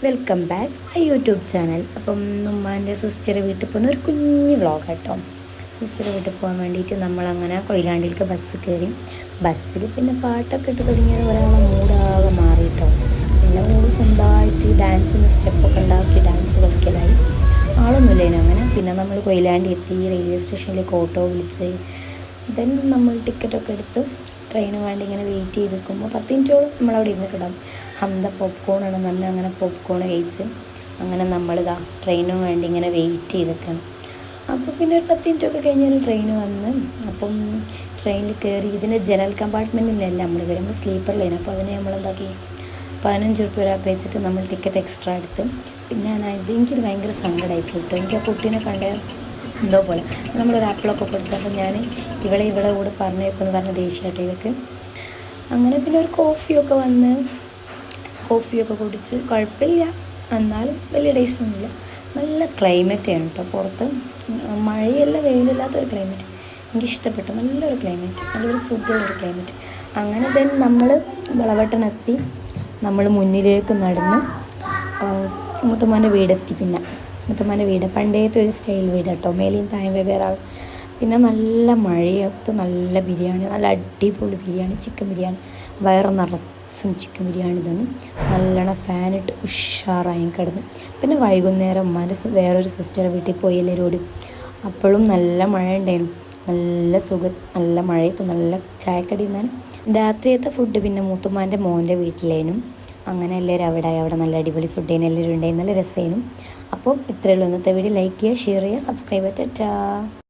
Welcome back my YouTube channel. അപ്പം ഉമ്മാൻ്റെ sister വീട്ടിൽ പോകുന്ന ഒരു കുഞ്ഞു വ്ളോഗ് കേട്ടോ. സിസ്റ്റർ വീട്ടിൽ പോകാൻ വേണ്ടിയിട്ട് നമ്മളങ്ങനെ കൊയിലാണ്ടിയിലേക്ക് ബസ് കയറി. ബസ്സിൽ പിന്നെ പാട്ടൊക്കെ ഇട്ട് തുടങ്ങിയത് ഒരാളെ മൂടാകെ മാറിയിട്ടോ. പിന്നെ മൂട് സ്വന്തമായിട്ട് ഡാൻസിൻ്റെ സ്റ്റെപ്പൊക്കെ ഉണ്ടാക്കി ഡാൻസ് കളിക്കലായി. ആളൊന്നുമില്ലേനു അങ്ങനെ. പിന്നെ നമ്മൾ കൊയിലാണ്ടി എത്തി. റെയിൽവേ സ്റ്റേഷനിലേക്ക് ഓട്ടോ വിളിച്ച് ദെൻ നമ്മൾ ടിക്കറ്റൊക്കെ എടുത്ത് ട്രെയിന് വേണ്ടി ഇങ്ങനെ വെയിറ്റ് ചെയ്ത് നിൽക്കുമ്പോൾ 10 മിനിറ്റോളം നമ്മളവിടെ ഇരുന്ന് കിടാം. ഹംദ പോപ്കോണാണ് നല്ല, അങ്ങനെ പോപ്കോൺ കഴിച്ച് അങ്ങനെ നമ്മളിതാ ട്രെയിനും വേണ്ടി ഇങ്ങനെ വെയിറ്റ് ചെയ്ത് നിൽക്കണം. അപ്പോൾ പിന്നെ ഒരു 10 മിനിറ്റൊക്കെ കഴിഞ്ഞാൽ ട്രെയിൻ വന്ന് അപ്പം ട്രെയിനിൽ കയറി. ഇതിൻ്റെ ജനറൽ കമ്പാർട്ട്മെൻറ്റിലല്ല നമ്മൾ വരുമ്പോൾ സ്ലീപ്പറിലായിരുന്നു. അപ്പോൾ അതിന് നമ്മളെന്താക്കി 15 റുപ്യ ഒരാൾക്ക് വെച്ചിട്ട് നമ്മൾ ടിക്കറ്റ് എക്സ്ട്രാ എടുത്ത്. പിന്നെ എനിക്കിത് ഭയങ്കര സങ്കടമായി പോയിട്ടോ. എനിക്ക് ആ കുട്ടീനെ കണ്ട എന്തോ പോലെ നമ്മളൊരു ആപ്പിളൊക്കെ കൊടുത്തു. അപ്പോൾ ഞാൻ ഇവിടെ കൂടെ പറഞ്ഞേക്കെന്ന് പറഞ്ഞ ദേഷ്യമായിട്ട് ഇവർക്ക്. അങ്ങനെ പിന്നെ ഒരു കോഫിയൊക്കെ വന്ന് കോഫിയൊക്കെ കുടിച്ച് കുഴപ്പമില്ല, എന്നാലും വലിയ ടേസ്റ്റ് ഒന്നുമില്ല. നല്ല ക്ലൈമറ്റാണ് കേട്ടോ പുറത്ത്. മഴയല്ല വെയിലില്ലാത്തൊരു ക്ലൈമറ്റ്. എനിക്കിഷ്ടപ്പെട്ടു. നല്ലൊരു ക്ലൈമറ്റ്, നല്ലൊരു സുഖമുള്ളൊരു ക്ലൈമറ്റ്. അങ്ങനെ ദെൻ നമ്മൾ വളവട്ടനെത്തി. നമ്മൾ മുന്നിലേക്ക് നടന്ന് മുത്തമ്മാൻ്റെ വീടെത്തി. പിന്നെ മുത്തമ്മാൻ്റെ വീട് പണ്ടേത്തെ ഒരു സ്റ്റൈൽ വീട് കേട്ടോ. മേലെയും താഴെ വേറെ ആൾ. പിന്നെ നല്ല മഴയത്ത് നല്ല ബിരിയാണി, നല്ല അടിപൊളി ബിരിയാണി, ചിക്കൻ ബിരിയാണി. വയറ് നിറച്ചും ചിക്കൻ ബിരിയാണി തന്നു. നല്ലോണം ഫാനിട്ട് ഉഷാറായി കിടന്നു. പിന്നെ വൈകുന്നേരം ഉമ്മാൻ്റെ വേറൊരു സിസ്റ്ററെ വീട്ടിൽ പോയി എല്ലാവരും ഓടി. അപ്പോഴും നല്ല മഴ ഉണ്ടായിരുന്നു. നല്ല സുഖം, നല്ല മഴയത്ത് നല്ല ചായക്കടി തിന്നാനും. രാത്രിയത്തെ ഫുഡ് പിന്നെ മൂത്തുമ്മാൻ്റെ മോൻ്റെ വീട്ടിലേനും. അങ്ങനെ എല്ലാവരും അവിടെ നല്ല അടിപൊളി ഫുഡ് എല്ലാവരും ഉണ്ടായി. നല്ല രസമായിരുന്നു. അപ്പോൾ ഇത്രയേ ഉള്ളൂ ഇന്നത്തെ വീഡിയോ. ലൈക്ക് ചെയ്യുക, ഷെയർ ചെയ്യുക, സബ്സ്ക്രൈബ് ചെയ്യുക. ടാറ്റാ.